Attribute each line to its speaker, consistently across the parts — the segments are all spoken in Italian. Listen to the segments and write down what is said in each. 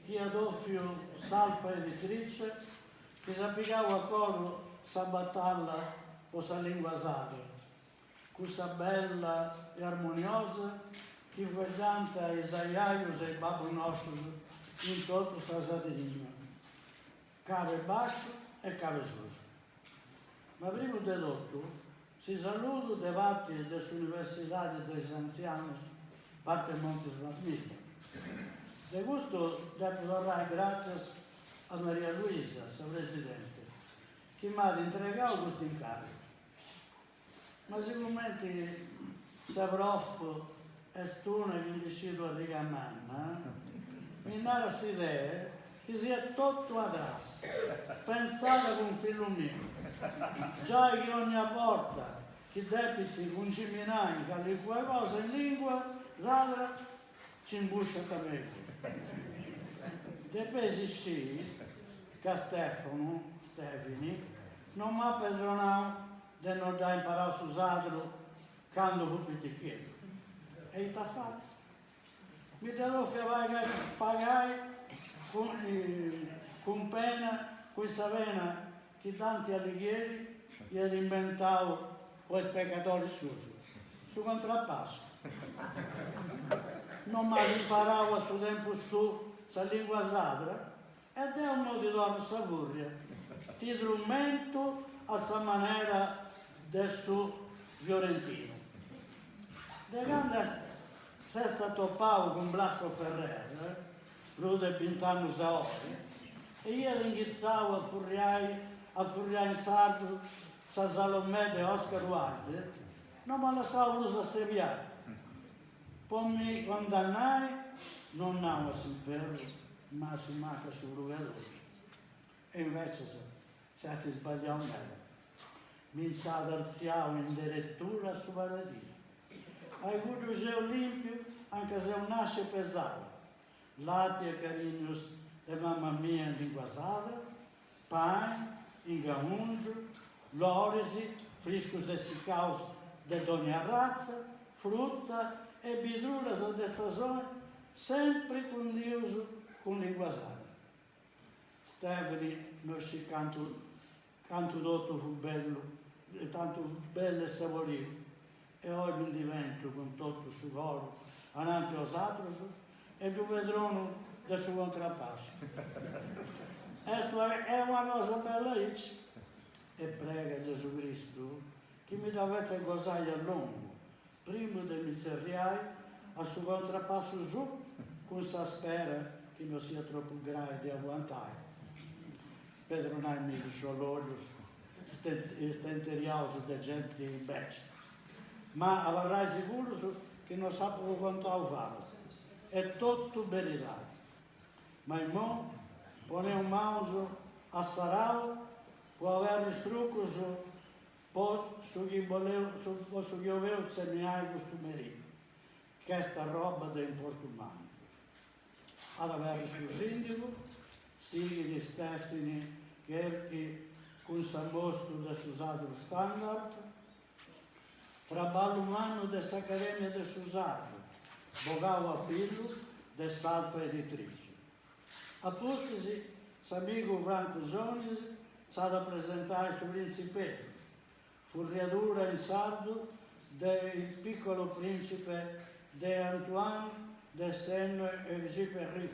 Speaker 1: chi addoffio salfa editrice, che sapigava a coro sa battalla o sa lingua sacra, questa bella e armoniosa, che vedanta Isaiaius e Babbo nostro in tutto sa Sardegna, cave basso e cave su. Ma prima di tutto, si saluto debatti dell'Università dei Anziani, parte Monte Smith. De gusto devo dare grazie a Maria Luisa, sua presidente, che mi ha entregato questo incarico. Ma sicuramente se prof è stuna che mi decido a richiamarmi, mi dà questa idea che sia tutto atrás, pensate con figlio mio. Già che ogni volta che debiti con Ciminai che le quelle cose in lingua, Zadra ci imbuscia capelli. Dopo esisci che Stefani non mi ha padronato di non da imparare su Zadro quando fu piccolo. E t'ha fatto. Mi devo pagare con pena questa pena che tanti alleghieri gli hanno inventato o spiegatori su contrappasso. Non mi imparavo a suo tempo su la lingua sacra ed è un modo di loro savurria. Ti strumento a sa maniera del suo fiorentino. De grande sei stato Paolo con Blasco Ferrer, Rude Bintano Saori, e io ringizzavo a furriare in sardo sa Salomè e Oscar Wilde, non mi lasciavo uso a seviare. Poi mi condannai, non andavo sul ferro, ma si manca sul ruvedore. E invece siete sbagliati me. Mi sadarziavo in direttura su paradiso. Hai avuto geo limpio, anche se non nasce pesado. Latte e carinhos de mamma mia in lingua sadra, pane, ingaunjo, lorisi, friscos e sicaus de ogni razza, frutta e bidruras de stagione, sempre con Dio con lingua sadra. Stefani non si canto dotto fu bello, e tanto bello e saporito, e oggi mi divento con tutto su coro, anante osatro, e tu vedrò del suo contrappasso. È una cosa bella e prega Gesù Cristo che mi dovesse gozare a lungo, prima di iniziare al suo contrappasso su, con sa spera che non sia troppo grave di aguantare. Pedro non mi lasciò l'olio, stenteriato da gente invece. Ma avrai sicuro che non sapevo quanto fare. È tutto verità. Ma il mondo pone un mouse a sarao, può avere strucco su chi volevo seminare questo merito. Questa roba da importo umano. Ad avere sul sindaco, sì di Stefani, che con San Bosto da Susato Standard, trabalho umano dell'Accademia del Susato, Bogavo a Pillo, del Salfa Editrice. Apostasi, s'amico Franco Zonis, sa da presentare sul Principetto, furriatura in sardo del piccolo principe de Antoine de Saint-Exupéry.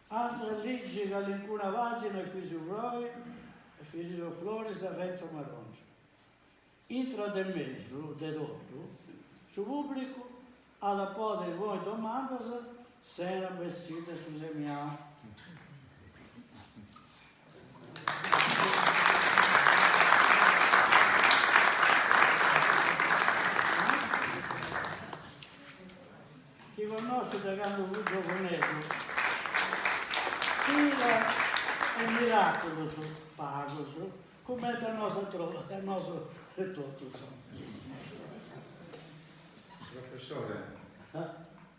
Speaker 1: Anche lì gira l'incuna vagina e Fisio Flores e Renzo Maroncio. Intra del mezzo, dedotto, su pubblico, alla poter voi domanda se era vestita su semia. Chi conosce da quando fu giovanetto, fila e miracolo su pago su, come è il nostro e tutto.
Speaker 2: Professore,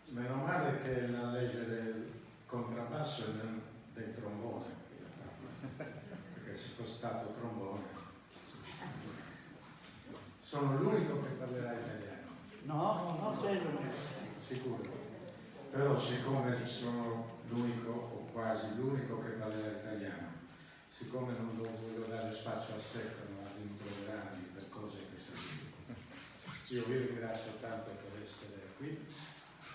Speaker 2: meno male che la legge del contrabbasso è del trombone, perché se fosse stato trombone. Sono l'unico che parlerà italiano.
Speaker 1: No, non sei l'unico.
Speaker 2: Sicuro. Però Però siccome sono l'unico o quasi l'unico che parla italiano, siccome non voglio dare spazio a Stefano ad improverarmi per cose che sa, io vi ringrazio tanto per essere qui,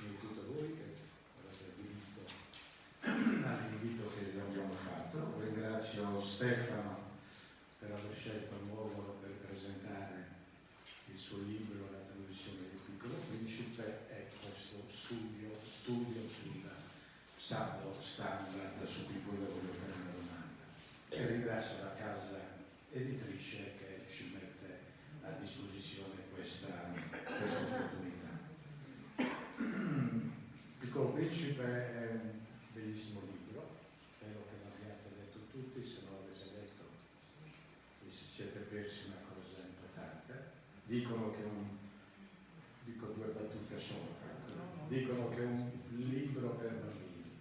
Speaker 2: invito voi che avete diritto all'invito che vi abbiamo fatto. Ringrazio Stefano per aver scelto un uomo per presentare il suo libro La traduzione del Piccolo Principe e questo studio sul sardo standard su cui poi le voglio fare una domanda. E ringrazio la casa editrice che ci mette a disposizione questa opportunità. Piccolo Principe è un bellissimo libro, spero che l'abbiate letto tutti, se non l'avete letto vi siete persi una cosa importante. Dicono che dico due battute solo, dicono che è un libro per bambini,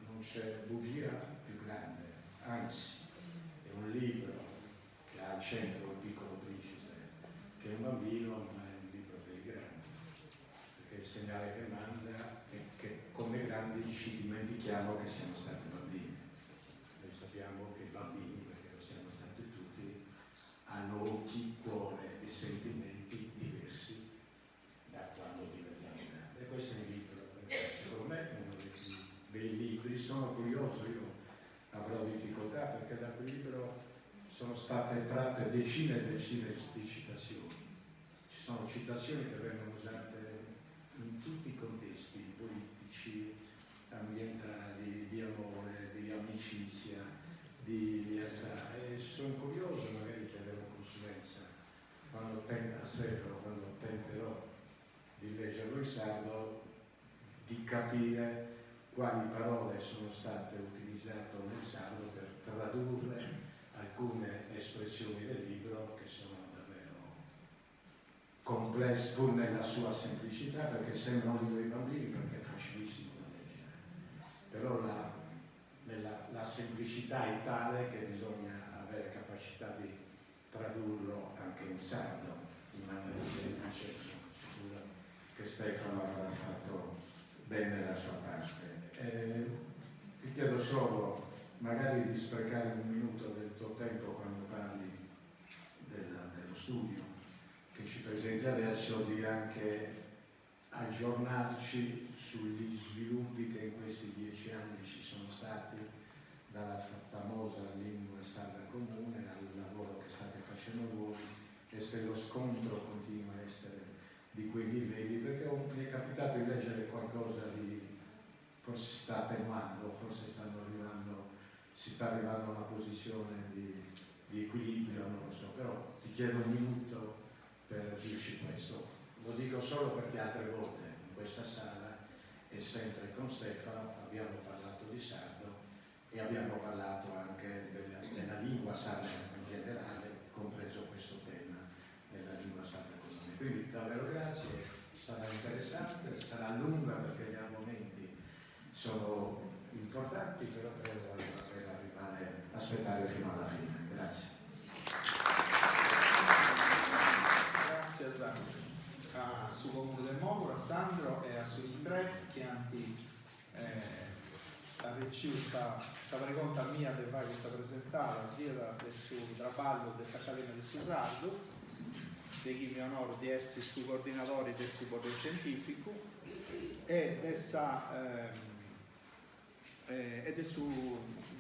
Speaker 2: non c'è bugia più grande, anzi è un libro che ha al centro il Piccolo Principe, che è un bambino ma è un libro per i grandi, perché il segnale che manda è che come grandi ci dimentichiamo che siamo stati bambini. Noi sappiamo che i bambini, perché lo siamo stati tutti, hanno occhi, cuore e sentimenti diversi da quando diventiamo grandi. E questo è un libro, perché secondo me è uno dei più bei libri. Sono curioso, io avrò difficoltà perché da quel libro sono state tratte decine e decine di citazioni. Ci sono citazioni che vengono usate in tutti i contesti politici, ambientali, di amore, di amicizia, di lealtà, e sono curioso, magari chiederò consulenza quando tenterò di leggerlo in sardo, di capire quali parole sono state utilizzate nel sardo per tradurre alcune espressioni del libro che sono davvero complesse pur nella sua semplicità, perché sembra un libro dei bambini perché è facilissimo da leggere, però la semplicità è tale che bisogna avere capacità di tradurlo anche in sardo in maniera semplice. Sono sicuro che Stefano avrà fatto bene la sua parte. Ti chiedo solo magari di sprecare un minuto del tuo tempo quando parli dello studio che ci presenti adesso, di anche aggiornarci sugli sviluppi che in questi 10 anni ci sono stati, dalla famosa lingua sarda comune al lavoro che state facendo voi, e se lo scontro continua a essere di quei livelli, perché mi è capitato di leggere qualcosa di forse sta attenuando, forse si sta arrivando a una posizione di equilibrio, non lo so, però ti chiedo un minuto per dirci questo. Lo dico solo perché altre volte in questa sala e sempre con Stefano abbiamo parlato di sardo e abbiamo parlato anche della lingua sarda in generale, compreso questo tema della lingua sarda comune. Quindi davvero grazie, sarà interessante, sarà lunga perché gli argomenti sono importanti, però credo per aspettare fino alla fine. Grazie.
Speaker 3: Grazie a Sandro, a suo comune del Moro, a Sandro e a suoi tre che a riuscita stava conta mia di fare questa presentata sia del suo trabalho dell'Accademia di Sardo, di chi mi onoro di essere su coordinatori del suo potere scientifico e dessa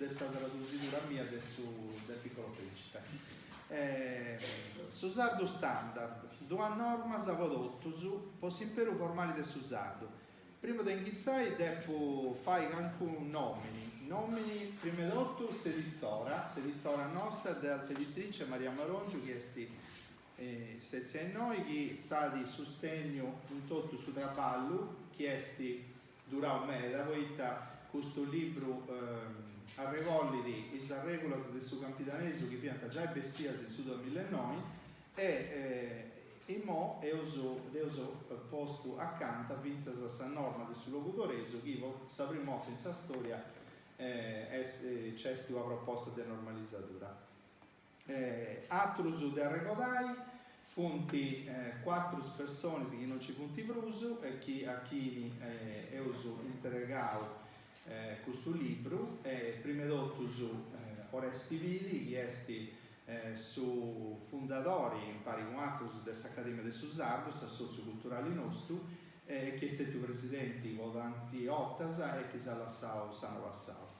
Speaker 3: traduzione mia del Piccolo Principe. Su sardo standard, due norme savodottusu, posso impero formali del su sardo. Prima di iniziare devo fare anche un nomini prima di tutto l'editora nostra della editrice Maria Marongio, che è sezione noi, che sa di sostegno in tutto su traballo, che è dura un mese, da questo libro a regoli di Isa Regulas del suo campitanesimo che pianta già Bessiasi su 2009 e mo è uso posto accanto a Vinza questa norma del suo locutoreso che sapremo che in questa storia c'è stata proposta di normalizzatura. Altro uso del regodai Punti 4 persone che non ci punti brusu e a chi è uso interregao questo libro prima d'otto su Oresti Vili che esti su fondatori in pari con altri dell'Accademia del Susardo, socio culturale nostro che è stato presidente volanti Ottasa e che si è lasciato Sano Vassao.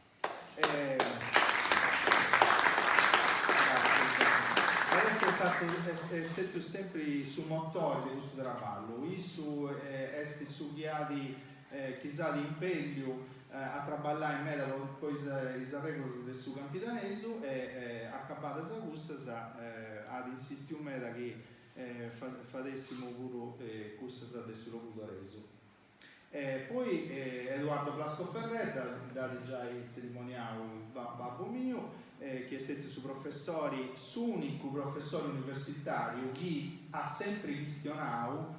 Speaker 3: È stato sempre su motore di questo traballo, isso è studiati chissà di impegno a trabalhare in meda poi i regole del suo campitaneso e a capata sa ad insisti un meda che facessimo pure questa del suo cultoreso. Poi Edoardo Blasco Ferrer, dato già il cerimoniale babbo mio, che è stato suo professore, su unico professore universitario che ha sempre questionato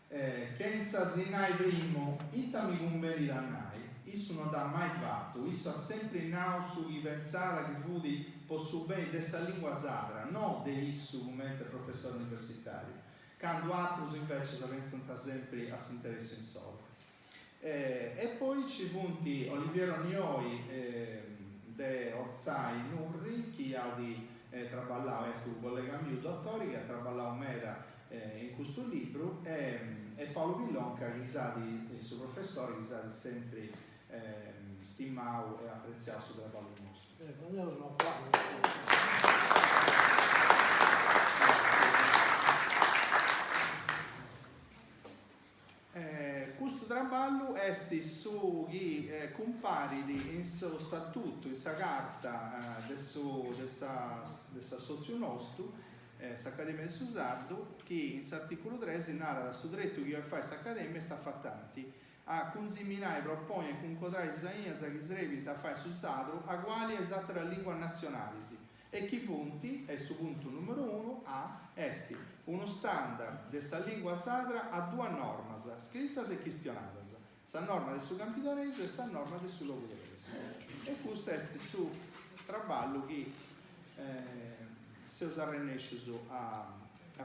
Speaker 3: che in Sasinai primo itami cumberi dannai, isso non l'ha mai fatto, isso ha sempre nato su chi pensava che fu di posso bene dessa lingua sarda, non di isso come professore universitario, quando altri invece si pensano sempre a si interesse in solo. E poi ci punti Oliviero Nioi de Orzai Nurri che ha di traballato un collega mio dottore che ha traballato meda in questo libro e Paolo Villonca che sa di suo professore che sa di sempre stimato e apprezzato sul traballo nostro. Questo traballo è su chi compari in suo statuto, in sa carta dessa socio nostro, s'Accademia del Susardo, che in articolo 3 narra da su dritto che fa questa accademia sta fattanti a consiminare propone con concodrare Isaías che srevita fai Susardo a quali esatta la lingua nazionalisi e chi funti è su punto numero 1 a esti uno standard dessa lingua sadra a due norme scrittas e questionadas sa norma del suo campitoneso e sa norma del suo logudorese e questo è su traballo che se usare nesceso a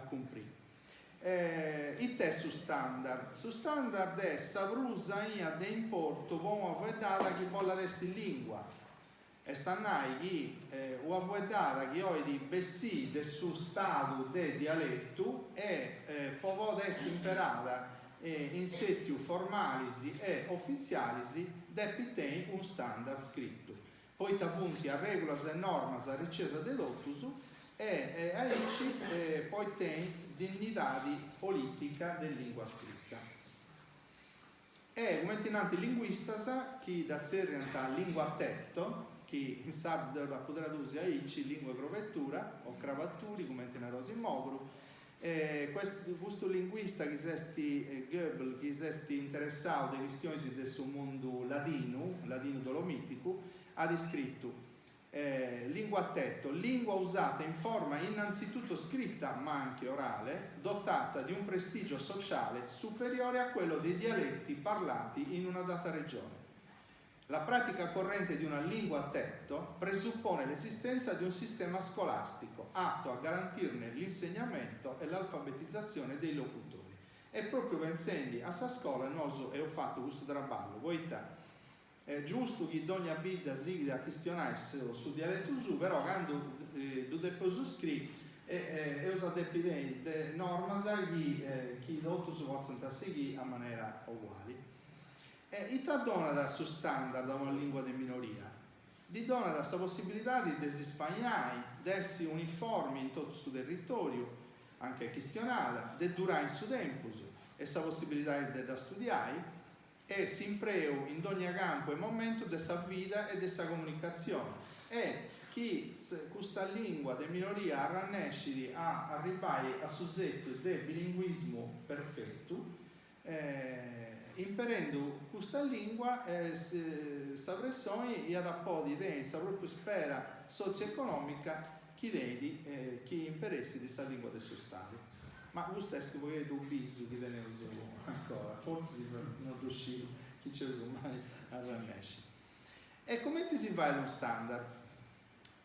Speaker 3: comprire il testo standard su standard è sabrusa de importo buona vedata che vuole adesso in lingua e stannai che o avvedata che ho di bessi del suo stato del dialetto e può essere imparata in settiu formalisi e ufficialisi depite un standard scritto poi t'avunti a regolas e normas a ricesa dell'ottus e aici poi ten dignità di politica della lingua scritta e un mentinante linguista che da zerrianta lingua a tetto che in sardo la potrà tradurre aici lingua crovettura o cravatturi come in rosi mogru questo linguista che è Goebbels che è interessato alle questioni del suo mondo ladino dolomitico ha descritto lingua a tetto, lingua usata in forma innanzitutto scritta ma anche orale, dotata di un prestigio sociale superiore a quello dei dialetti parlati in una data regione. La pratica corrente di una lingua a tetto presuppone l'esistenza di un sistema scolastico atto a garantirne l'insegnamento e l'alfabetizzazione dei locutori. E proprio pensendi a sa scuola noi ho fatto questo traballo, voita è giusto che ogni abita si a questionare su dialetto su, però quando dopo scrive e usa delle norme che l'otto si possono seguire a maniera uguale. E ta dona da suo standard da una lingua di minoria, gli dona da questa possibilità di desispagnare, di essere uniformi in tutto il suo territorio, anche questionata, di durare in suo tempo, e questa possibilità di studiare, e si impreu in ogni campo e momento della vita e della comunicazione e chi questa lingua di minoria arrannesci a arrivare a soggetto del bilinguismo perfetto imparando questa lingua sta persona e ad appodi densa proprio spera socio-economica chi vedi chi imparesse di questa lingua del suo stato. Ma questo è poi un biso che ne uso ancora, forse non riuscivo, chi ci usa mai a rannesci. E come ti si va ad un standard?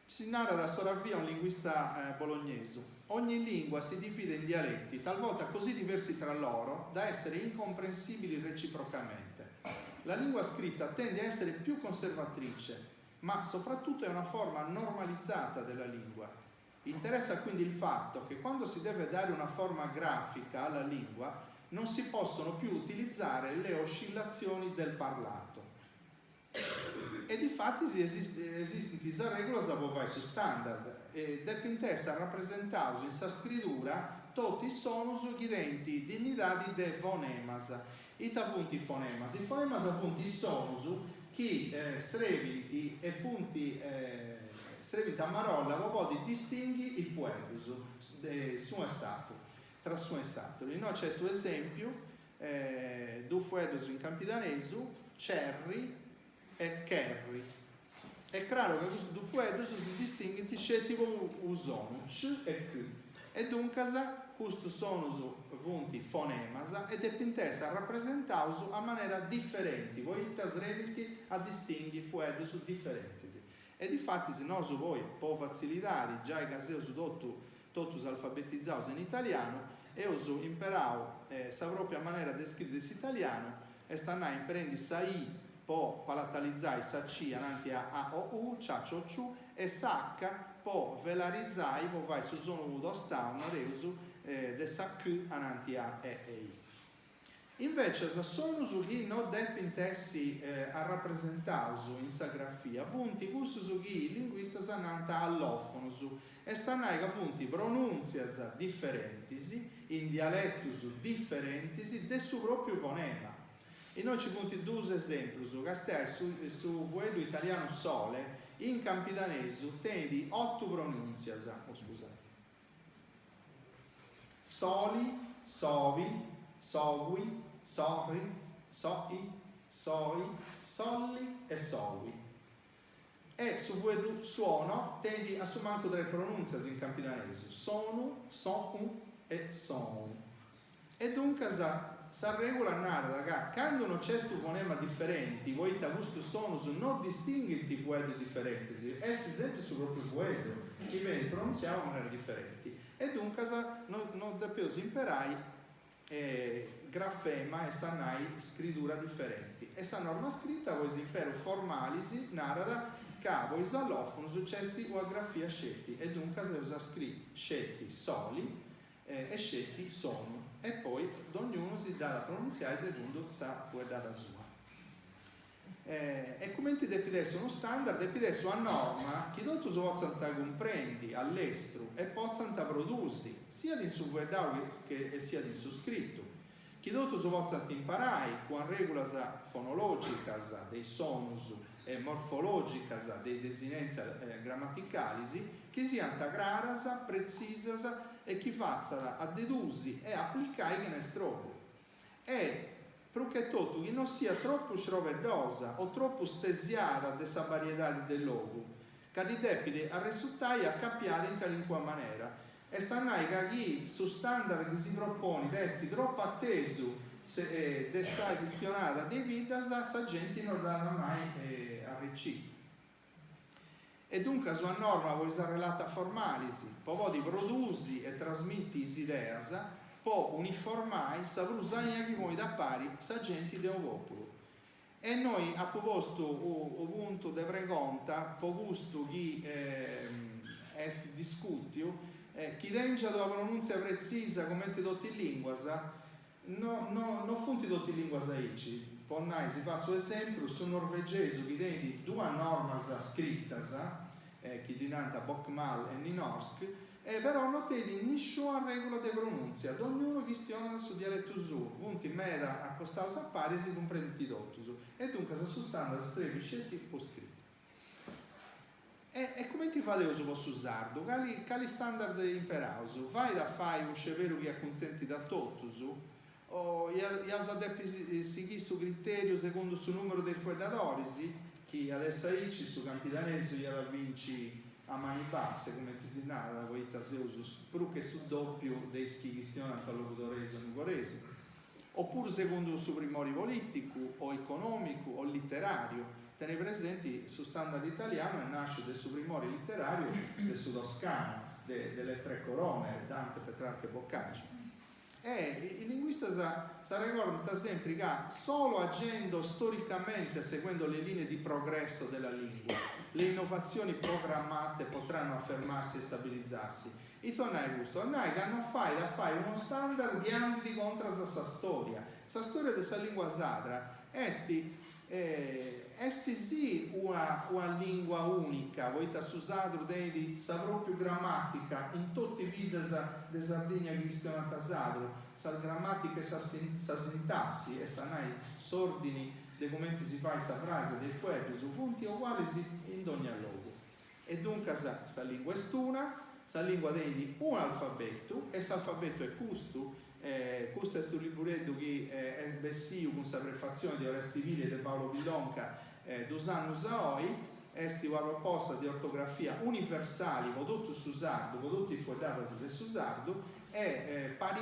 Speaker 3: Si narra da Soravvia, un linguista bolognese, Ogni lingua si divide in dialetti, talvolta così diversi tra loro da essere incomprensibili reciprocamente. La lingua scritta tende a essere più conservatrice, ma soprattutto è una forma normalizzata della lingua. Interessa quindi il fatto che quando si deve dare una forma grafica alla lingua non si possono più utilizzare le oscillazioni del parlato. E difatti esiste questa regola che su standard e deve essere rappresentato in sa scrittura tutti i sonus che denti dignità de fonemas. Ita funti fonemas. I fonemas funti i sonus che srevinti e funti srevinti a marolla poi distingui i fuedus su esatto tra su esatto. No c'è questo esempio du fuedus in campidanesu cherry e Kerry. È chiaro che questo du fuedus si distingue di scetivo usono, c e q. E dunque questo sono vunti fonemasa ed è pintesa rappresentato a maniera differente. Voi tasreviti a distingui fuedus differenti. E difatti se noi voi po' facilitari già i caseo su totus alfabetizzados in italiano e uso imperau sa propria maniera di scrivere italiano e stanno in prendi sa i po' palatalizzai sa C avanti a O U, cia cio ciu e sa H po' velarizzai po' vai su sono U do sta un reusu de sa Q avanti a E e I. Invece se sono su chi non depintessi a rappresentausu in sa grafia, vunti questo su chi il linguista sananta allofono su e stanno che vunti pronunzias differentisi in dialettus differentisi de su proprio fonema. E noi ci punti due esempi, che stai su vuedo italiano sole, in campidanesu tendi 8 pronunzias, scusate. Soli, sovi, sogui, sori, soi, soi, solli e sovi. E su vuedo suono tendi a su manco 3 pronunzias in campidanesu, sonu, sonu e sonu. E dunque sa regola narra che quando non c'è stu fonema differenti, voi ta gusto sono su non distinguiti vuedo differenti, è sempre su proprio vuedo, che viene pronunziato in maniera differenti. E dunque non da più si imperai grafema e stannai scrittura differenti. E sa norma scritta voi si impero formalisi narra che voi sallofono successi o a grafia scetti e dunque se usa scritti scetti soli e scetti sono. E poi ognuno si dà da pronunziare secondo sa data sua. E come ti devi essere uno standard, devi essere una norma che tu possano comprendi all'estero e possano prodursi sia di su guardare che sia di su scritto. Che tu possano imparare con regole fonologiche dei sonus e morfologiche dei desinenze grammaticali che siano claras, precisas e che facciano a dedursi e applicare che ne strovo. E perché tutto che non sia troppo srovedosa o troppo stesiata dessa varietà del logo, che li debiti a risultare a capiare in qualunque maniera. E stanno che chi su standard che si propone testi troppo atteso dessa questionata di vita sa gente non darà mai a ricci. E dunque sua norma vuoi essere relata formalisi, poi di produsi e trasmetti idee, poi uniformai saprusania che vuoi da pari sa gente del popolo. E noi a proposto o punto de pregonta, po gusto chi est discutio, chi dengia la pronuncia precisa come ti dotti in lingua, non funti dotti in lingua saici. Ponnai si fa su esempio su norvegese che tiene due norme scritte che dinanta Bokmal e Ninorsk però non tiene nessuna regola di pronuncia ognuno questiona il suo dialetto su punti meda accostato a pari si comprende di dotto e dunque su standard strevi scelti può scrivere e come ti fate uso posso usarlo? Quali standard imperauso? Vai da fai un scevero che accontenti da tutto su o io seguire su criterio secondo il numero dei fuedatori che adesso ci su campidaneso io la vinci a mani basse come ti si narra voi taseusus più che su doppio dei schivistion al locutoreso e nugoreso oppure secondo il suo primori politico o economico o letterario tenere presenti su standard italiano e nasce del suo primore letterario del suo toscano delle tre corone, Dante, Petrarca e Boccaccio. E il linguista si ricorda sempre che solo agendo storicamente, seguendo le linee di progresso della lingua, le innovazioni programmate potranno affermarsi e stabilizzarsi. E tu hai gusto, che hanno fai uno standard di anni di contra sa storia di questa lingua sadra, esti sì una lingua unica, voi su sadro di sa proprio grammatica, in tutti i video de Sardegna che stiano a sadro, sa grammatica e sa sintassi, e stanno sordini, dei commenti si fa sa frase del pueblo, su punti uguali in ogni luogo. E dunque sa lingua è sa lingua di un alfabeto, e l'alfabeto è questo. Questo è un libretto che è bessiu con la prefazione di Oresti Vili e di Paolo Bidonca 2 anni oggi, è una proposta di ortografia universale con tutto su sardo, con tutti i fogliati del su sardo, e pari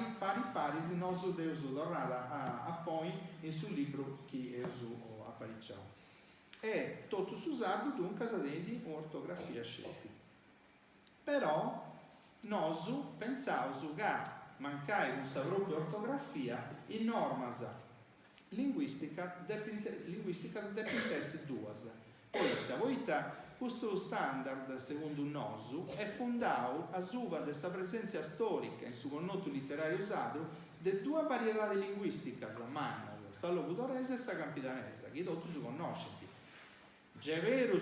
Speaker 3: se non so devo tornare a poi in sul libro che è su apparicciato. E tutto su sardo dunque sa di un'ortografia scelta. Però nosu pensavo che mancai con sa propria ortografia in normas linguistica depintesse due. Poita questo standard, secondo nosu, è fondato a suva della presenza storica in su connoto letterario usato di due varietà linguistica, mannas, sa logudorese e sa campidanese, che tutti si conoscono. È vero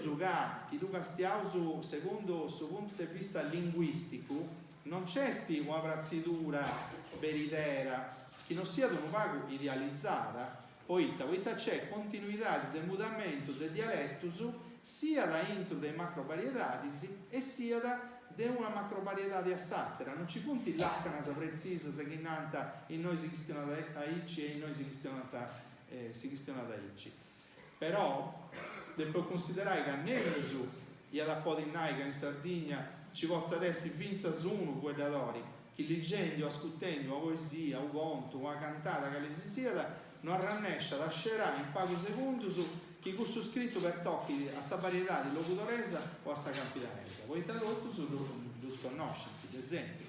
Speaker 3: che tu castiamo secondo il suo punto di vista linguistico, non c'è una brazzidura veridera che non sia un vago idealizzata, poiché c'è continuità di mutamento del dialetto sia da intro dei macrovarietati e sia da una macrovarietà assattera. Non ci funti l'accanas precisa che in noi si chistono da ic e in noi si chistono da ic. Però devo considerare che nell'uso e da Podinaica in Sardegna ci possa adesso vinza su uno guardatori che leggendo, ascoltando la poesia, un conto, una cantata che si sia non rannescia da scerare in poco secondo su chi questo scritto per tocchi a sa varietà di locutoresa o a sa campidanesa. Voi talvolta su lo sconoscenti, ad esempio.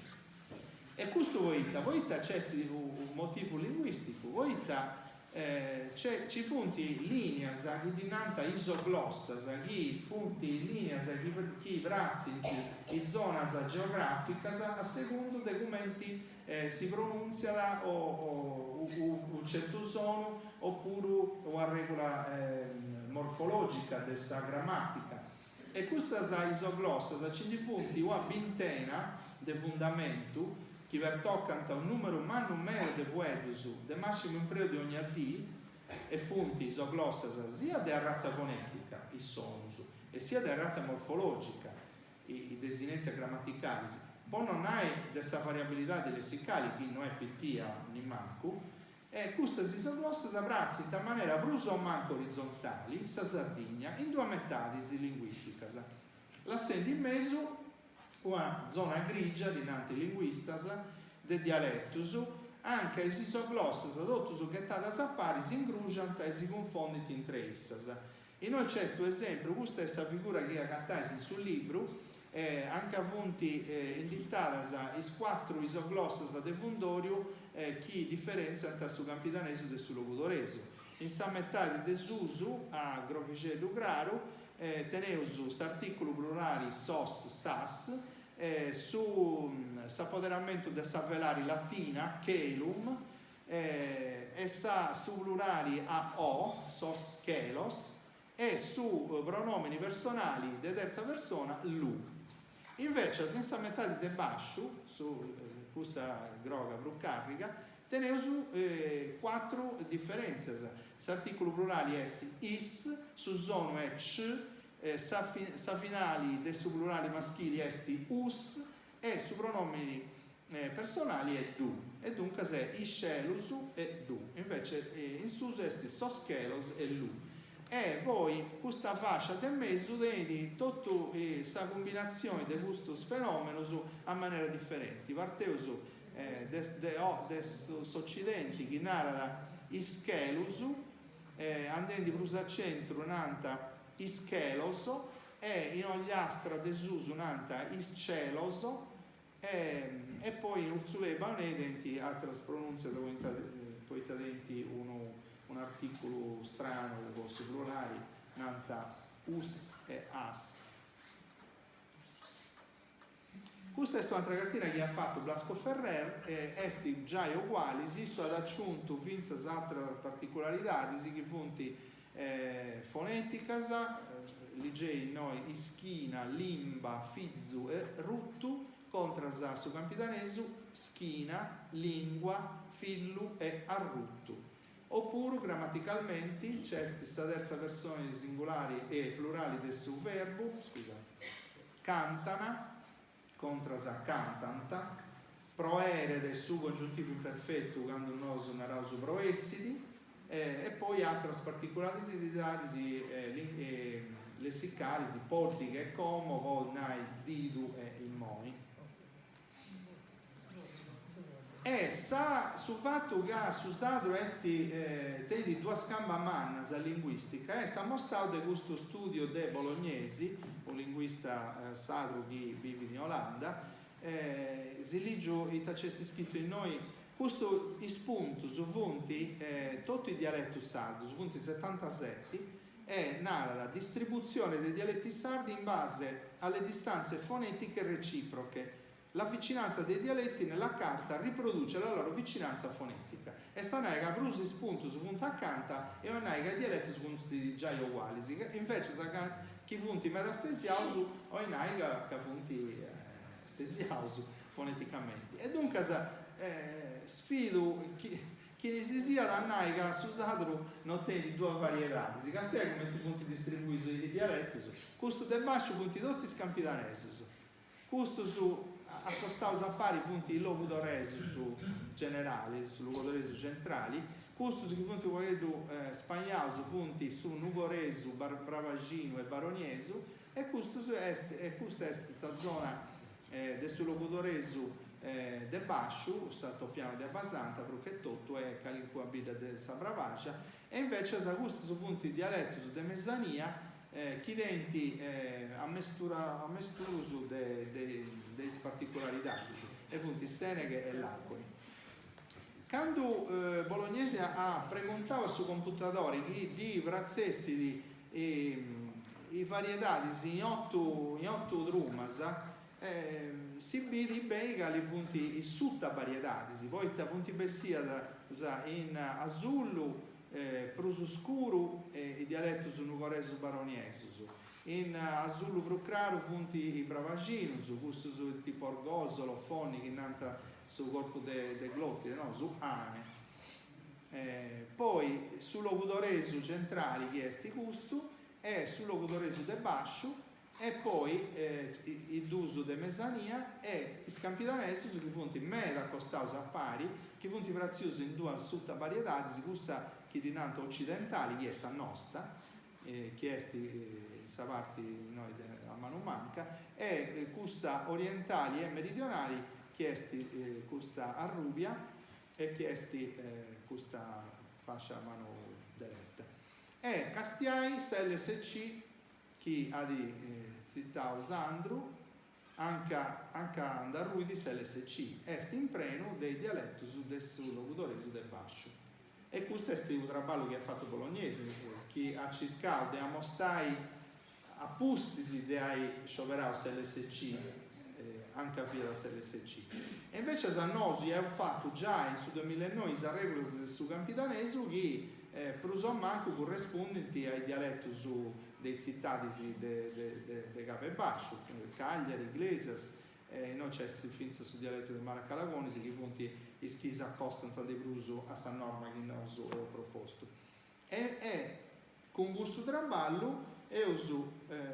Speaker 3: E questo poi c'è un motivo linguistico, ci funti linee che dinanta isoglossas, che funti linee che brazzi in zona geografica a secondo dei commenti si pronuncia o un certo suono oppure una regola morfologica della grammatica. E questa isoglossas ci funti una vintena di fondamento che toccano un numero meno di vuetus de massimo impreo di ogni AD e funti isoglossas sia della razza fonetica, i sonus, e sia della razza morfologica, i desinenze grammaticali. Poi non hai questa variabilità dei lessicali, che non è PT né manco, e queste isoglossas abbracciano in tal maniera bruso o manco orizzontali, sa Sardegna, in due metà linguisticas. L'assendo in mezzo una zona grigia dinanzi linguistas de dialettus, anche i isoglossas adottus gettadas a pari si ingrugiant e si confondit intre essas. E noi c'è questo esempio, questa è questa figura che ha cantato sul libro, anche a punti indittadas is 4 isoglossas de fundorio che differenziano su campidanese e su locutoreso. In sa metà di desuso a grovigello graro teneus s'articolo plurali sos, sas, su s'apoderamento de sa velari latina, celum, e sa su plurali a o, sos, chelos, e su pronomini personali de terza persona, lu. Invece, senza metà di debascio, su questa groga bruccarriga, teneus 4 differenze. S'articolo plurali è is, su zono è c, sa finali de su plurali maschili esti us, e su pronomini personali è du, e dunque è iscelus e du. Invece in sus esti soschelos e lu. E poi questa fascia del mezzo vedi tutta questa combinazione di questo fenomeno a maniera differente. Parteus des occidenti che narra ischelus, andando plus a centro nanta ischelos, e in ogliastra desuso nanta iscelos, e poi in Ursula e Baunedenti altre pronunce poi denti un articolo strano con i plurali nanta us e as. Questa è un'altra cartina che ha fatto Blasco Ferrer, esti già uguali, si ad aggiunto vinzas altre particolarità, che funti foneticas, ligei noi ischina, limba, fizzu e ruttu, contras su campitanesu, schina, lingua, fillu e arruttu. Oppure grammaticalmente c'è questa terza persona di singolari e plurali del suo verbo, scusate, cantana, contras a cantanta, proere del suo congiuntivo imperfetto quando noso narauso proessidi, e poi altre particolarità lessicali, portiche e como, volnai, didu e immoni. E su fatto che su sadro esti tedi due scamba mannas a linguistica sta mostrato questo studio de bolognesi, un linguista sadro che vive in Olanda, si ligio i tacesti scritto in noi questo spunto su punti tutti i dialetti sardi, su punti 77 e narra la distribuzione dei dialetti sardi in base alle distanze fonetiche reciproche. La vicinanza dei dialetti nella carta riproduce la loro vicinanza fonetica. E sta nega brusi spunto su punto accanto e non nega i dialetti su punti già uguali. Invece chi punti metastesiausu o in nega che punti stesiausu foneticamente. E dunque sfido chi ne si sia da nega su sadru non tiene due varietà. Si castia come tu punti distribuiti i dialetti. Questo de basso punti tutti scampidanesi. Questo su accostaus a pari punti il locudoresu su generali, su locudoresu centrali, questo su punti quello spagnauso punti su nugoresu, bravagino e baroniesu, e questo è questa zona del suo locudoresu de bascio, salto piano de basanta, perché tutto è calinqua abita de sa bravagia, e invece sa questo su punti dialetto su de mezzania chi denti a mesturuso delle particolarità e punti seneghe e laconi. Quando Bolognese ha preguntato su computatori di brazzessi i varietà in otto drumas si vede bene che li punti i sutta varietà poi punti bessia in azzurro prusu scuro i dialetti su nugoresu baroniesu in azzurro brucraro punti i bravaginus questo su tipo orgosolo foni che nanta su corpo de glotti no? Su ane poi su locudoresu centrali che esti gusto e su locudoresu de bascio e poi il d'uso de mezzania e i scampidanesi su che punti meda costaus a pari che punti preziosi in due sutta varietà si gusta che dinanto occidentali che è sa nostra che esti sa parti noi a mano manca e custa orientali e meridionali che esti custa arrubia e che esti custa fascia a mano diretta e castiai SLSC chi ha di città Usandru anche Andarrui di SLSC esti in preno dei dialetti su locudoresu del bascio e questo è il traballo che ha fatto Bolognese che ha cercato di mostrare a pustisi di scioperare SLSC anche a via da SLSC e invece Zannosi ha fatto già in su 2009 la regola su campitanesu che prusò manco corrispondenti ai dialetti dei città de Cape Bascio Cagliari, Iglesias noi c'è il finza su dialetto del Maracalagonesi che punti ischisa accostano dei bruso a San Norma che non ho proposto e con gusto traballo e uso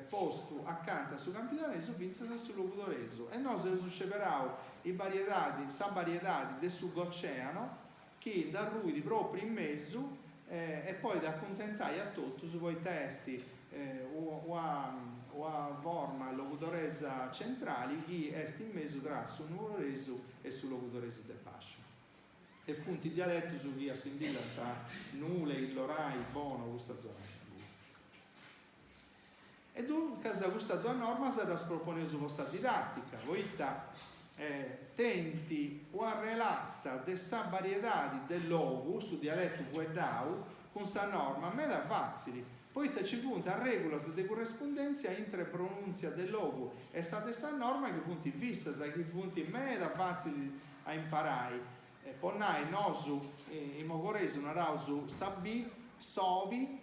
Speaker 3: posto accanto su campitanesu vinza su locudoresu e noi uso sceperao i varietà sa varietà del suboceano che da Rui di proprio in mezzo e poi da accontentare a tutti su voi testi o a forma locudoresa centrali che è in mezzo tra su nuoresu e su locudoresu del bascio e funti dialetti su chi assimila tra Nule, il Lorai, Bono, questa zona e dunque questa tua norma sarà proposta su vostra didattica voi tenti o relata dessa variedade del logo su dialetto guedau con sta norma me da facili. Poi ci punta a regolas de corrispondenza entre pronunzia del logo e sa dessa norma che punti vista, che punti me da facili a imparare. Ponnai nosu in mogorese una rausu sabbi, sovi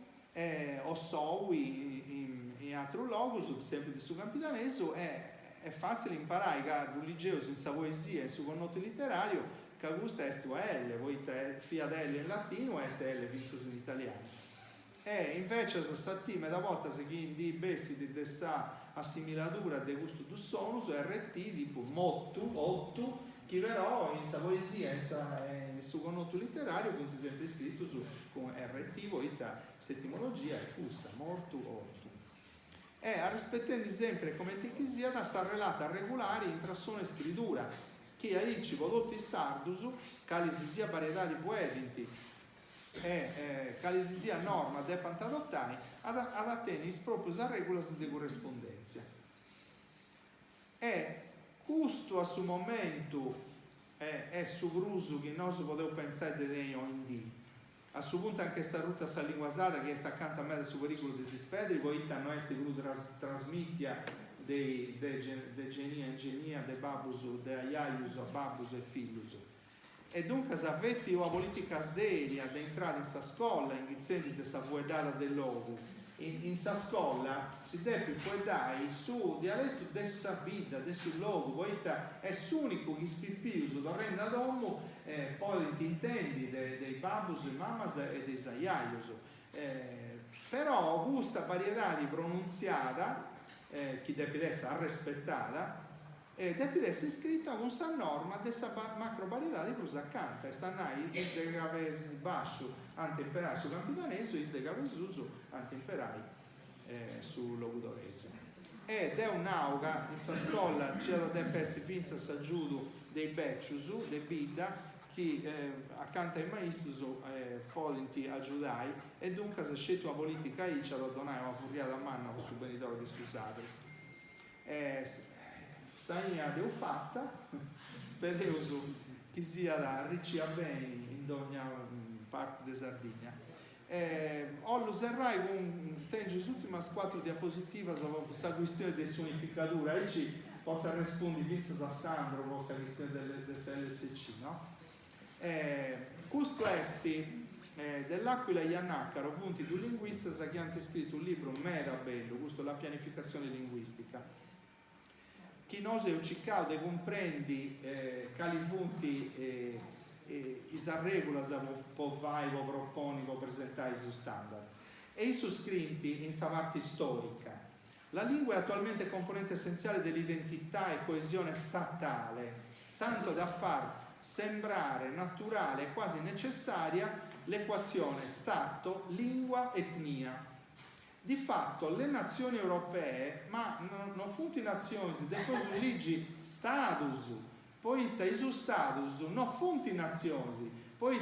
Speaker 3: o sowi in altro logo, sempre di su campitaneso, è facile imparare che religioso in sa poesia e su connoto letterario che gusta est L, voi fiat L in latino est L vinces in italiano. E invece sattima da volta se chi di bessi di dessa assimilatura de gusto do sonus RT tipo mottu, ottu, che però in sa poesia in su connoto letterario punti sempre scritto su con RT voita settimologia e cussa mortu ottu. E a rispettando sempre come te che sia da sa relata regolari in trassone scrittura che aici vodotti sardusu calisi sia varietà di poedinti e calisi sia norma de pantadottai ad attenis proprio a regolas de corrispondenza. E custo a su momento è su gruso che non si poteva pensare di degno in di. A su punto anche sta ruta sa linguasata che sta accanto a me del suo pericolo di sispedri, poi non è sti gru trasmittia de genia, de babus, de aiaius, a babus e filius. E dunque se avete una politica seria di entrare in sa scuola, in gizzendi di sa vuedata del logo, in sa scuola si deve puedare su dialetto de sa vita, de su logo, poi è l'unico che spippius da renda domo, poi ti intendi dei babus, mamas e dei aiaius. Però questa varietà di pronunziata che deve essere rispettata deve essere scritta con sa norma dessa macro varietà di plus accanto e stanai is de gaves bascio ante imperai su campitaneso is de gaves uso ante imperai su logudorese ed è un'auga in sa scuola c'è da depessi finza sa giudo dei becciusu de bidda che accanto ai maestri podenti aiutai e dunque se scelto una politica c'è da donare una furiata a mano su benitore di Susatri saia deu fatta spero che sia da ricci a bene in ogni parte di Sardegna ho userrai con tengo ultime 4 diapositive sulla questione dell'unificatura e ci possa rispondere vince a Sandro possa questione dell'SC no? Questo esti dell'Aquila Iannaccaro punti due linguisti che hanno scritto un libro mega bello questo la pianificazione linguistica chi nose uccicaude comprendi cali punti isa regola può vai o proponi o presentai su standard e i suscritti in sa parte storica la lingua è attualmente componente essenziale dell'identità e coesione statale tanto da far sembrare naturale e quasi necessaria l'equazione stato, lingua, etnia. Di fatto le nazioni europee, ma non funti nazioni, depois ligi status, poi isu status, non funti nazioni, poi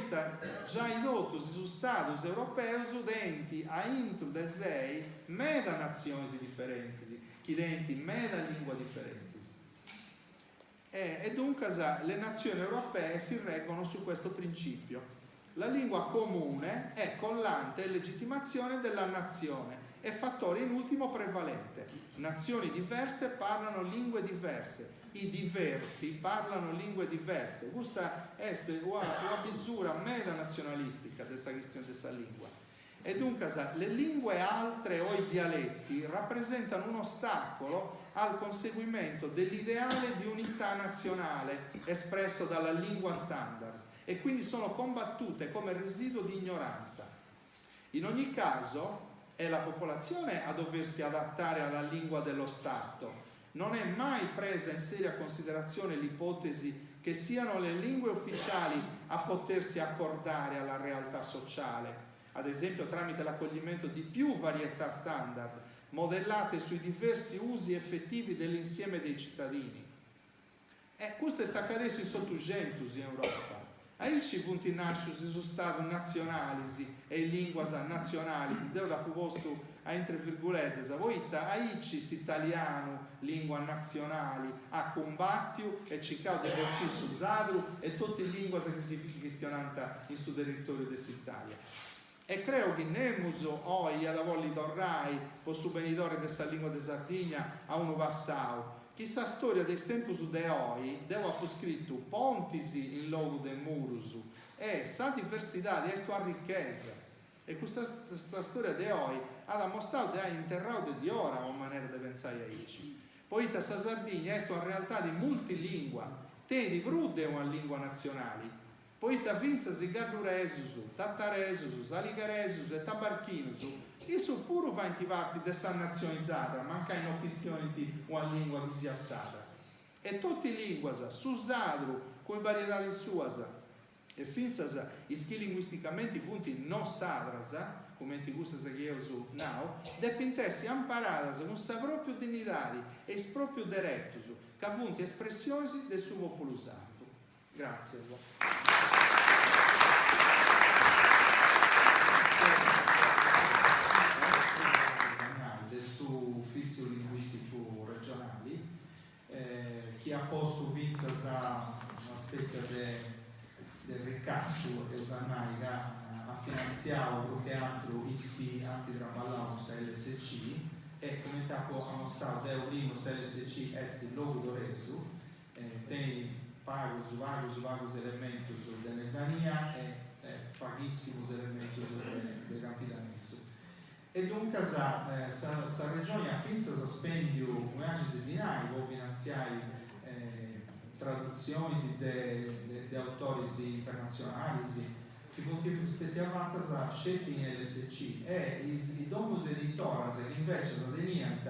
Speaker 3: già idotus su status europeus denti a intro de sei meda nazioni differenti, chi denti meda lingua differenti. E dunque le nazioni europee si reggono su questo principio. La lingua comune è collante e legittimazione della nazione e fattore in ultimo prevalente. Nazioni diverse parlano lingue diverse, i diversi parlano lingue diverse. Questa è una misura mega nazionalistica della questione della lingua. E dunque le lingue altre o i dialetti rappresentano un ostacolo al conseguimento dell'ideale di unità nazionale espresso dalla lingua standard e quindi sono combattute come residuo di ignoranza. In ogni caso è la popolazione a doversi adattare alla lingua dello Stato. Non è mai presa in seria considerazione l'ipotesi che siano le lingue ufficiali a potersi accordare alla realtà sociale, ad esempio tramite l'accoglimento di più varietà standard, modellate sui diversi usi effettivi dell'insieme dei cittadini. E questo sta accadendo in sottogentus in Europa. Aici punti nascius su stato nazionalisi e linguas nazionalisi, deu da posto a entre virgolette, voita aicis italiano, lingua nazionale, a combattiu e cercau di porci su Zadru e tutte le lingue che si gestionanta in su territorio dell'Italia. E credo che nemuso oi ad avolli torrai, po su benidore dessa lingua de Sardegna, a uno passau. Chissà storia dei tempus de oi, devo aver scritto pontisi in logo de murusu, e sa diversità di esto a ricchezza. E questa storia di oi ha mostrato che ha interrato di ora una maniera di pensare a Ici. Poi la Sardegna è in realtà di multilingua, te di brude una lingua nazionale. Poi ta vinza si garduresusu, tattaresusu, saligaresusu e tabarchinusu. Isso pure va in parte dessa nazione sacra, manca in questione di una lingua che sia sacra. E tutte le lingue, su Zadru, con varietà di suasa, e finzas ischi linguisticamente funti non sadras, come ti gusta che io su now, depintessi amparadas un sa proprio dignitari e proprio direttus, che funti espressioni del suo popolo sardo. Grazie. Del suo ufficio linguistico regionale, che ha posto vinzas a una specie del ricatto e Zanaiga ha finanziato più che altro ischi antitraballaus LSC e come ha mostrato è un linus LSC est logo doresu tem vagos elementos de mesania e pagissimos elementos de capitanesso. E dunque sa regione ha finza spendio un agente di dinari o finanziari traduzioni di autori internazionali che sono stati avanti da scelti in LSC e i domus editoras che invece sono denienti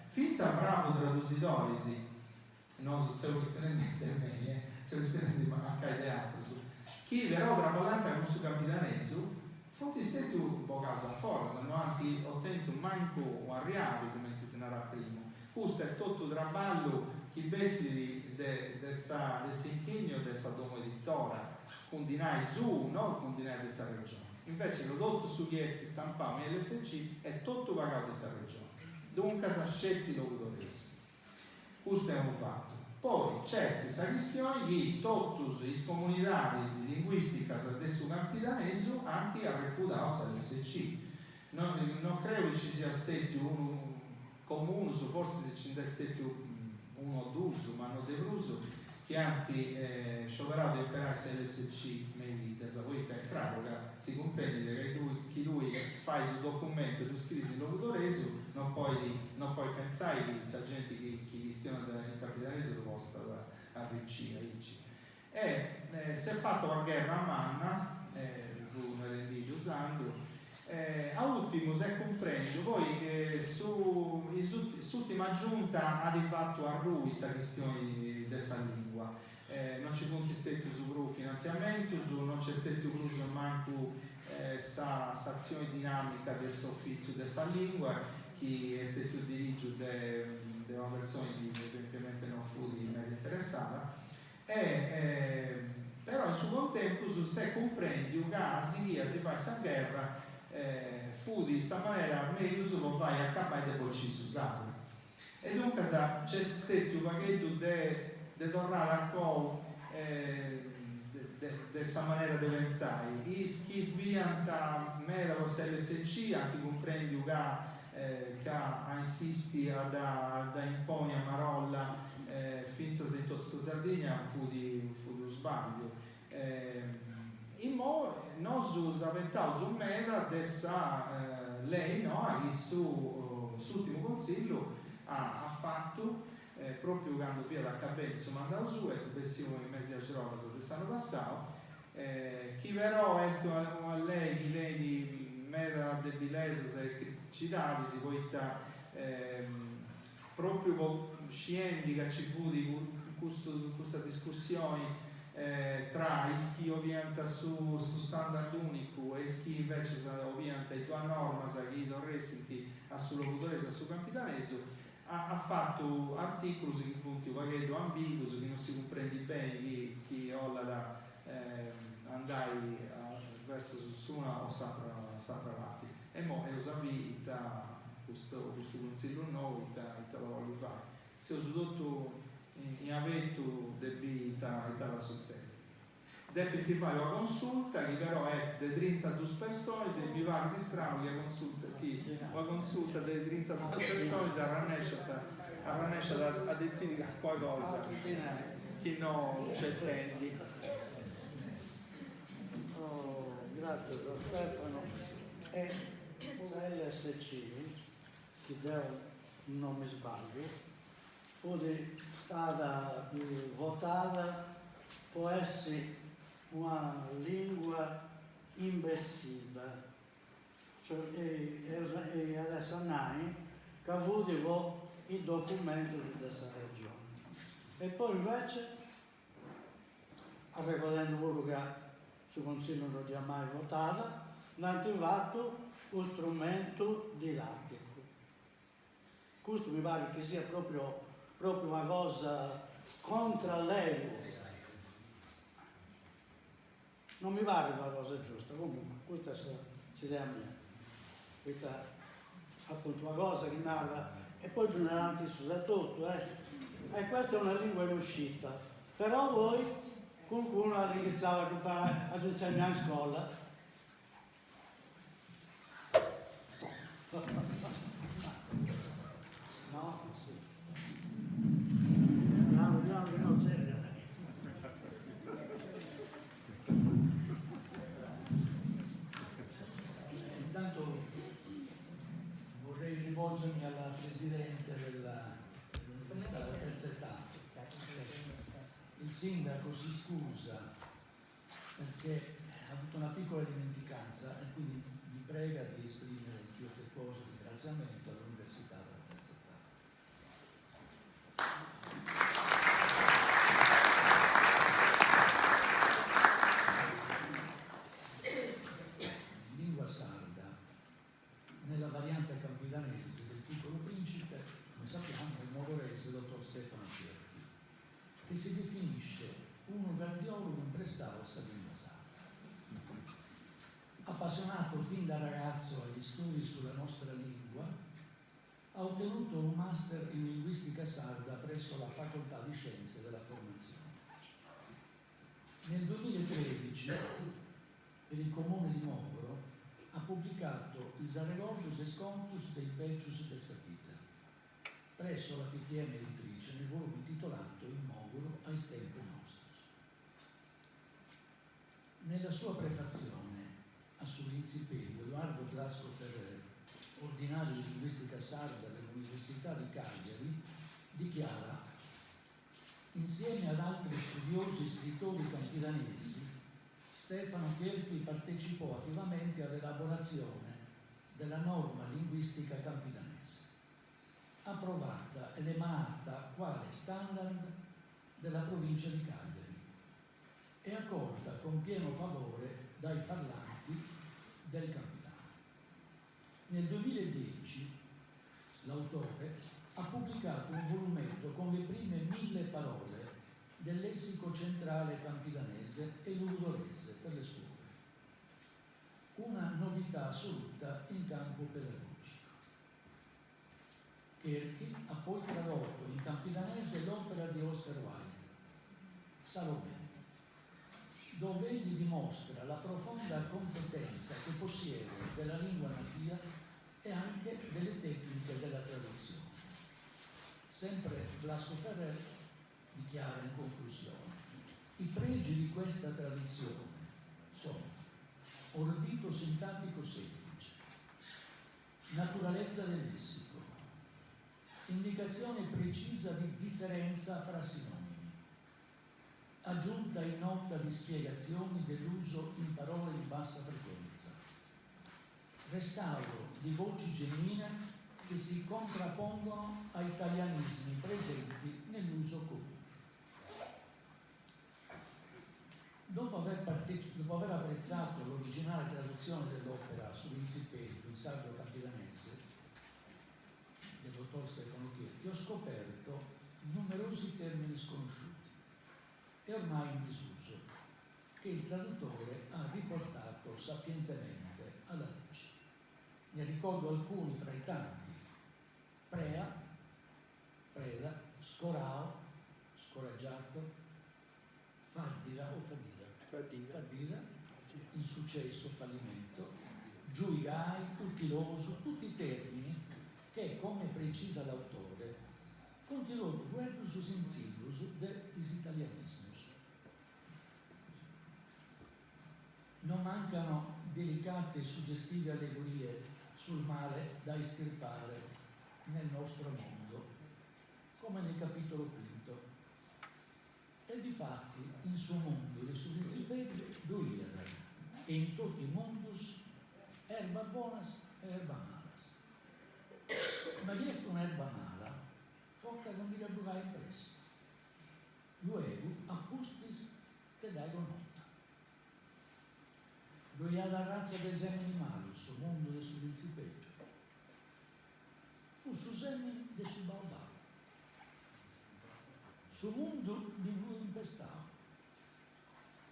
Speaker 3: finza bravo traduzitori non se lo stendete bene se lo stendete anche ai teatri chi però traballante con su capitanesso fonti stati un po' casa fuori hanno anche ottenuto manco un arrivato come si narra prima questo è tutto traballo che bessi dell'impegno dessa domo editora con dinai su, non con dinai dessa regione. Invece il prodotto su chiesti stampati in LSC è tutto pagato dessa regione. Dunque si scelti l'autoreso. Questo è un fatto. Poi c'è questa questione che tutti i comunitari linguistica del suo capitaneso anche a refutare l'LSC. Non credo che ci sia stato un comune, forse se ci sia stato uno d'uso, ma non d'uso, che anche scioperato di impararsi LSC meglio desavuita e pratica, si comprende che lui fa il documento e tu scrivi il locutoreso, non puoi pensare che la gente che gestiona il capitalismo possa arricchire. E si è fatto la guerra a Manna, non rendi usando, a ultimo se comprendo poi l'ultima giunta ha di fatto a lui questa questione di questa lingua non c'è punti stati su finanziamento non c'è stato uso manco questa azione dinamica del soffizio di questa lingua che è stato dirigo di una persona che evidentemente non fu di media interessata però in suo contempo se comprendi un caso si fa questa guerra fu di questa maniera meglio lo fai a capa e poi ci si usava e dunque c'è stato un paghetto di tornare a qua di questa maniera di pensare i schivianta me da LSC anche comprendi che insisti da imponi a Marolla finza di tutta Sardegna fu di sbaglio noi avevamo su meta lei no, il suo ultimo consiglio ha fatto proprio quando via da Cabello si mandava su e stessimo in mezzo a Girona quest'anno passato chi però è a lei che lei di meta del Bilese se citati si poi proprio scendi che ci fu di questa discussione tra chi ovviamente su standard unico e chi invece ovviamente a norma che dovresti a suo locutore a suo capitaneso ha fatto articoli che funti vaghetto ambiguo che non si comprende bene chi olla da andare verso su una o saprati e mo è usabita questo consiglio nuovo, te lo voglio fare. Se ho tutto in avetto devi la succede. Devi ti fare una consulta che però è di 32 persone, se vi va di strano che una consulta di 32 persone si arrannesce a decidere qualcosa che non c'è tendi.
Speaker 1: Oh, grazie San Stefano. E la LSC, che non mi sbaglio, fu stata votata può essere una lingua investiva, cioè, e adesso noi che ha avuto i documenti di questa regione. E poi invece, avendo quello che sul Consiglio non ha mai votato, hanno attivato un strumento didattico. Questo mi pare che sia proprio una cosa contro l'ego. Non mi pare una cosa giusta, comunque questa è l'idea mia. Questa è appunto una cosa che narra, e poi più in avanti su tutto, E questa è una lingua in uscita, però voi qualcuno ha iniziato a insegnare in scuola. No? Sì. Piano che non c'è.
Speaker 4: Intanto vorrei rivolgermi alla Presidente dell'Università della Terza Età. Il Sindaco si scusa perché ha avuto una piccola dimenticanza e quindi vi prega di esprimere il più affettuoso ringraziamento all'Università della Terza Età. In lingua sarda, nella variante campidanese del Piccolo Principe, come sappiamo, il mogorese dottor Stefano Cerchi, che si definisce uno cardiologo imprestato a lingua sarda. Appassionato fin da ragazzo agli studi sulla nostra lingua, ha ottenuto un master in linguistica sarda presso la Facoltà di Scienze della Formazione. Nel 2013, per il comune di Mogoro, ha pubblicato Is Aregordus et Contus dei Pecius de Sapita, presso la PTM editrice nel volume intitolato In Mogoro ais tempo nostros. Nella sua prefazione a sull'incipedio, Edoardo Blasco Ferrer, ordinario di linguistica sarda dell'Università di Cagliari, dichiara: insieme ad altri studiosi e scrittori campidanesi, Stefano Cherchi partecipò attivamente all'elaborazione della norma linguistica campidanese, approvata ed emanata quale standard della provincia di Cagliari e accolta con pieno favore dai parlanti del Campidano. Nel 2010 l'autore ha pubblicato un volumetto con le prime 1000 parole del lessico centrale campidanese e ludorese per le scuole. Una novità assoluta in campo pedagogico. Cherchi ha poi tradotto in campidanese l'opera di Oscar Wilde, Salomè, dove egli dimostra la profonda competenza che possiede della lingua natia e anche delle tecniche della traduzione. Sempre Blasco Ferrer dichiara in conclusione: i pregi di questa traduzione sono ordito sintattico semplice, naturalezza del lessico, indicazione precisa di differenza fra sinonimi, aggiunta in nota di spiegazioni dell'uso in parole di bassa frequenza, restauro di voci genuine che si contrappongono a italianismi presenti nell'uso comune. Dopo aver apprezzato l'originale traduzione dell'opera sull'incipedio in sardo campidanese del dottor Stefano Cherchi, ho scoperto numerosi termini sconosciuti e ormai in disuso, che il traduttore ha riportato sapientemente alla luce. Ne ricordo alcuni fra i tanti: scorao, scoraggiato, fadira o fadira, insuccesso, fallimento, giuigai, utiloso, tutti termini che, come precisa l'autore, continuano versus insidius des italianismus. Non mancano delicate e suggestive allegorie sul male da estirpare nel nostro mondo, come nel capitolo quinto. E difatti in suo mondo le sull'incipete duiera, e in tutti i mundus erba bonas e erba malas. Ma dieste un'erba mala, tocca non vi laburai impressa. Luego appustis te dai nota. Lui ha la razza del semini malus, o mondo del sull'incipete. Fu su semini del subaubao. Su mondo di lui impestava.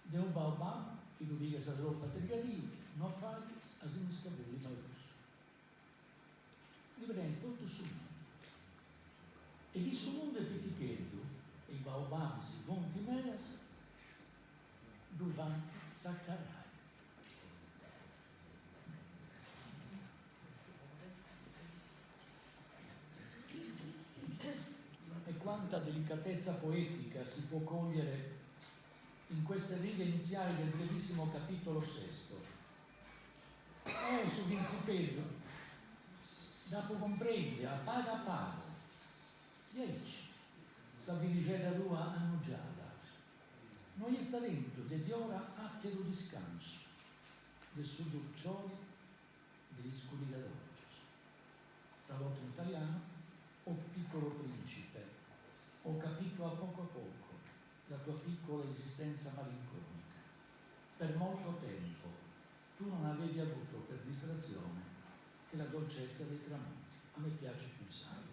Speaker 4: De un baobab, che lo dica sa troppa trigaria, non fai a siniscabelli malus. Li prende tutto sul mondo. E di su mondo è pitichendo, e i baobabs, i gonti meras, durante saccarai. E quanta delicatezza poetica si può cogliere in queste righe iniziali del brevissimo capitolo sesto. Su Vincipedio, dopo comprende, a pago, e aici, sa viligera rua annugiata, noi sta dentro, de ora attero discanso, del suo dolciori, degli scuri da dolcios. Tradotto in italiano, o piccolo principe, ho capito a poco la tua piccola esistenza malinconica. Per molto tempo tu non avevi avuto per distrazione che la dolcezza dei tramonti. A me piace pensare.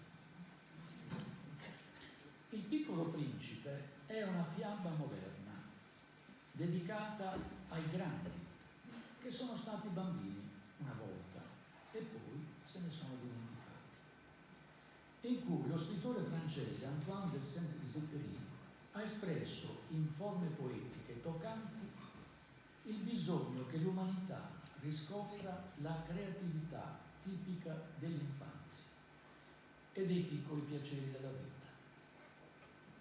Speaker 4: Il piccolo principe è una fiaba moderna dedicata ai grandi che sono stati bambini una volta e poi se ne sono dimenticati, in cui lo scrittore francese Antoine de Saint-Exupéry ha espresso in forme poetiche toccanti il bisogno che l'umanità riscopra la creatività tipica dell'infanzia e dei piccoli piaceri della vita,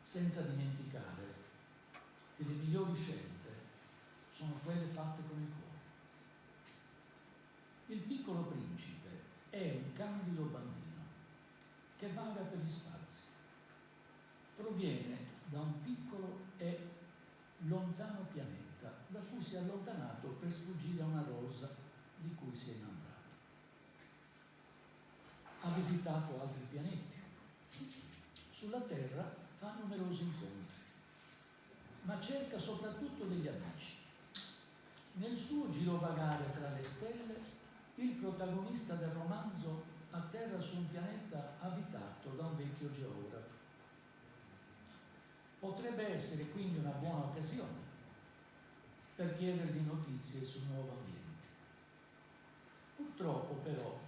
Speaker 4: senza dimenticare che le migliori scelte sono quelle fatte con il cuore. Il piccolo principe è un candido bambino che vaga per gli spazi. Proviene da un piccolo e lontano pianeta da cui si è allontanato per sfuggire a una rosa di cui si è innamorato. Ha visitato altri pianeti. Sulla Terra fa numerosi incontri, ma cerca soprattutto degli amici. Nel suo girovagare fra le stelle, il protagonista del romanzo atterra su un pianeta abitato da un vecchio geografo. Potrebbe essere quindi una buona occasione per chiedergli notizie sul nuovo ambiente. Purtroppo però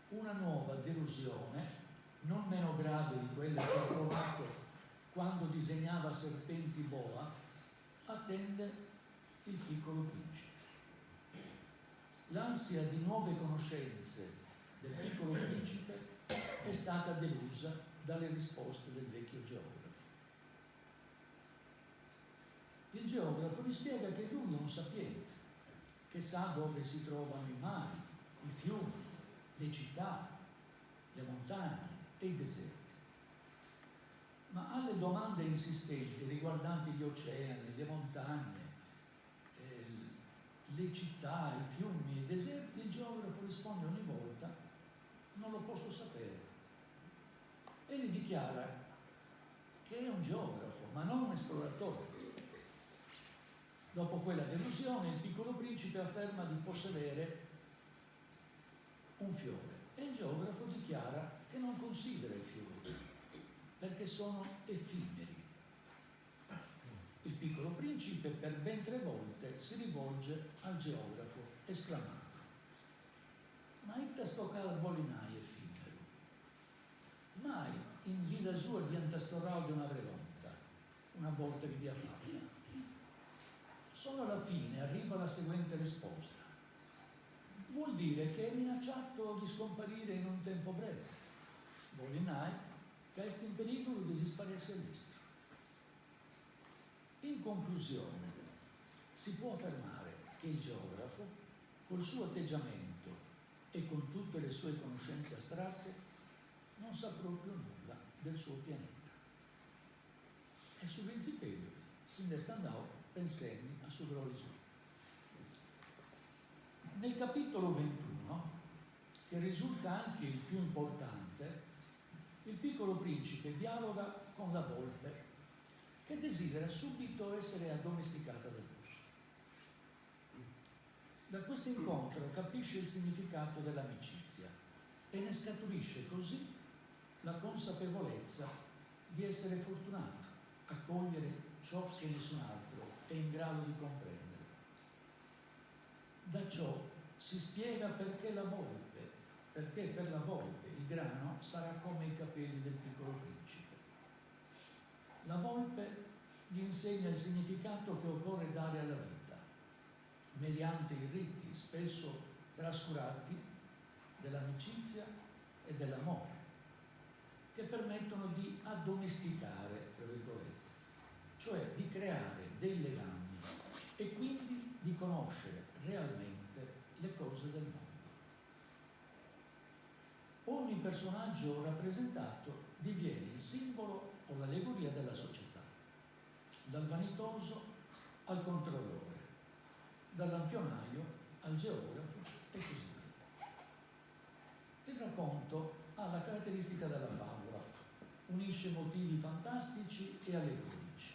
Speaker 4: una nuova delusione, non meno grave di quella che ha provato quando disegnava serpenti boa, attende il piccolo principe. L'ansia di nuove conoscenze del piccolo principe è stata delusa dalle risposte del vecchio geografo. Il geografo gli spiega che lui è un sapiente, che sa dove si trovano i mari, i fiumi, le città, le montagne e i deserti. Ma alle domande insistenti riguardanti gli oceani, le montagne, le città, i fiumi e i deserti, il geografo risponde ogni volta: non lo posso sapere. E gli dichiara che è un geografo, ma non un esploratore. Dopo quella delusione, il piccolo principe afferma di possedere un fiore e il geografo dichiara che non considera i fiori perché sono effimeri. Il piccolo principe per ben 3 volte si rivolge al geografo esclamando: ma ita sto calvolinai effimero? Mai in vita sua diventa storrao di una una volta che vi ha fatta. Solo alla fine arriva la seguente risposta. Vuol dire che è minacciato di scomparire in un tempo breve. Molinai, che è in pericolo di dispararsi all'estero. In conclusione, si può affermare che il geografo, col suo atteggiamento e con tutte le sue conoscenze astratte, non sa proprio nulla del suo pianeta. E sul principio sin der standau pensieri a suo horizonte. Nel capitolo 21, che risulta anche il più importante, il piccolo principe dialoga con la volpe, che desidera subito essere addomesticata da lui. Da questo incontro capisce il significato dell'amicizia e ne scaturisce così la consapevolezza di essere fortunato a cogliere ciò che nessun altro è in grado di comprendere. Da ciò si spiega perché per la volpe il grano sarà come i capelli del piccolo principe. La volpe gli insegna il significato che occorre dare alla vita, mediante i riti spesso trascurati dell'amicizia e dell'amore, che permettono di addomesticare, tra virgolette, cioè di creare dei legami e quindi di conoscere realmente le cose del mondo. Ogni personaggio rappresentato diviene il simbolo o l'allegoria della società, dal vanitoso al controllore, dal lampionaio al geografo e così via. Il racconto ha la caratteristica della favola, unisce motivi fantastici e allegorici.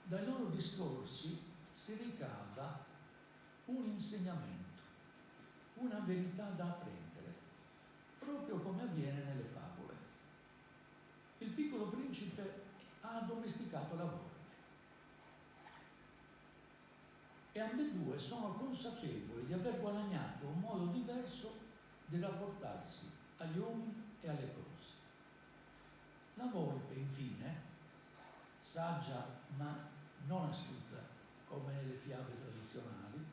Speaker 4: Dai loro discorsi si ricava un insegnamento, una verità da apprendere, proprio come avviene nelle favole. Il piccolo principe ha addomesticato la volpe e ambedue sono consapevoli di aver guadagnato un modo diverso di rapportarsi agli uomini e alle cose. La volpe, infine, saggia ma non astuta come nelle fiabe tradizionali,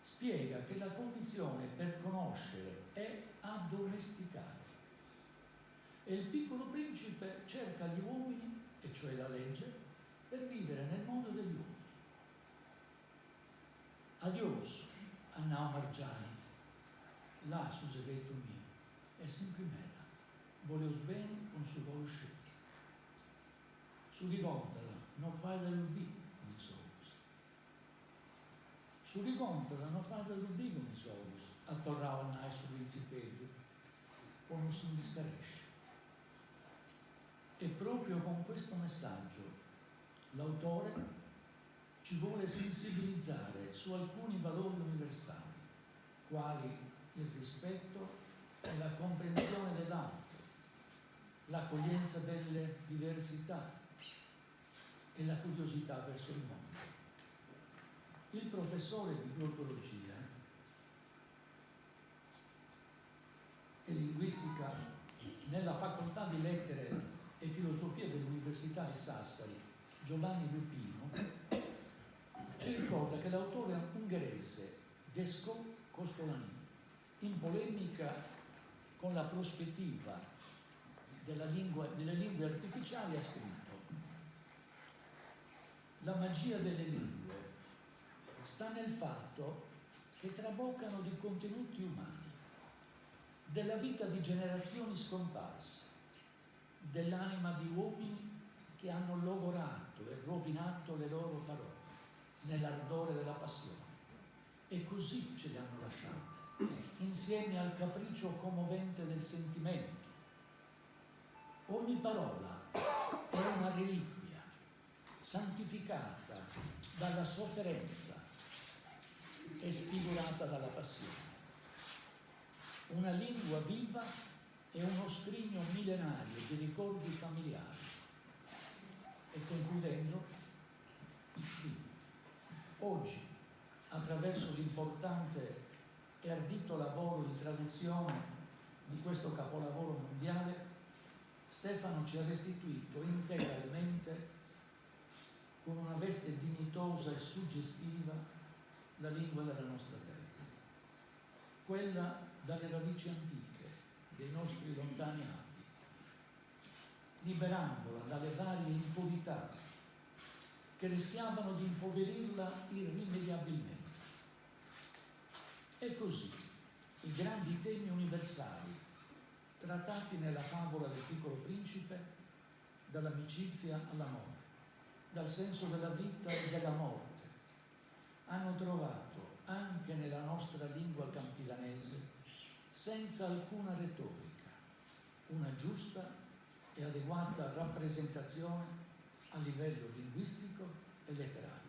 Speaker 4: spiega che la condizione per conoscere è addomesticare. E il piccolo principe cerca gli uomini, e cioè la legge, per vivere nel mondo degli uomini. Adios a Nao Margiani, là suseveto mio, è sempre mera, voleus bene con suo volo scetti. Su ricontala, non fai da rubì come solus. Su ricontala, non fai da rubì come solus, attorrava il naso principello, come si discaresce. E proprio con questo messaggio l'autore ci vuole sensibilizzare su alcuni valori universali, quali il rispetto e la comprensione dell'altro, l'accoglienza delle diversità e la curiosità verso il mondo. Il professore di glottologia e linguistica nella facoltà di lettere e filosofia dell'Università di Sassari, Giovanni Lupino, ci ricorda che l'autore ungherese Desco Kostolany, in polemica con la prospettiva delle lingue artificiali, ha scritto: la magia delle lingue sta nel fatto che traboccano di contenuti umani, della vita di generazioni scomparse, dell'anima di uomini che hanno logorato e rovinato le loro parole nell'ardore della passione, e così ce le hanno lasciate, insieme al capriccio commovente del sentimento. Ogni parola è una reliquia, santificata dalla sofferenza e sfigurata dalla passione. Una lingua viva è uno scrigno millenario di ricordi familiari. E concludendo, oggi, attraverso l'importante e ardito lavoro di traduzione di questo capolavoro mondiale, Stefano ci ha restituito integralmente, con una veste dignitosa e suggestiva, la lingua della nostra terra, quella dalle radici antiche dei nostri lontani anni, liberandola dalle varie impurità che rischiavano di impoverirla irrimediabilmente. E così i grandi temi universali trattati nella favola del Piccolo Principe, dall'amicizia alla morte, dal senso della vita e della morte, hanno trovato anche nella nostra lingua campidanese, senza alcuna retorica, una giusta e adeguata rappresentazione a livello linguistico e letterario.